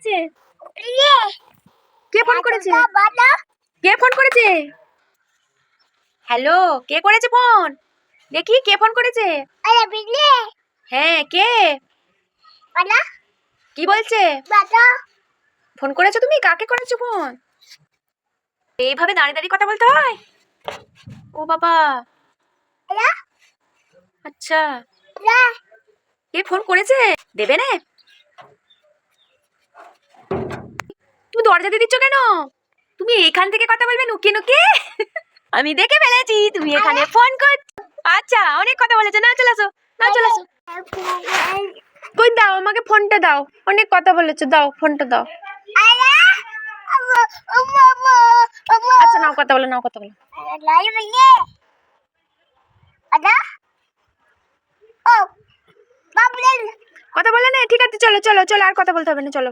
করেছে? কে ফোন করেছে? কে ফোন করেছে? হ্যালো, কে করেছে ফোন? দেখি কে ফোন করেছে? হ্যাঁ, কে? কি বলছে? ফোন করেছো তুমি? কাকে করেছো ফোন? এইভাবে দাঁড়িয়ে দাঁড়িয়ে কথা বলতে হয়? ও বাবা, আচ্ছা। কে ফোন করেছে? দেবে না? তুমি দরজা দিয়ে দিচ্ছ কেন? তুমি এখান থেকে কথা বলবে নুকিয়ে নুকিয়ে? আমি দেখে ফেলেছি তুমি এখানে ফোন করছো। আচ্ছা, অনেক কথা বলেছো, না চলে আসো, না চলে আসো। কই দাও আমাকে ফোনটা দাও, অনেক কথা বলেছো, দাও ফোনটা দাও। আচ্ছা নাও কথা বলো, নাও কথা বলো। কথা বলে না, ঠিক আছে, চলো চলো চলো, আর কথা বলতে হবে না, চলো।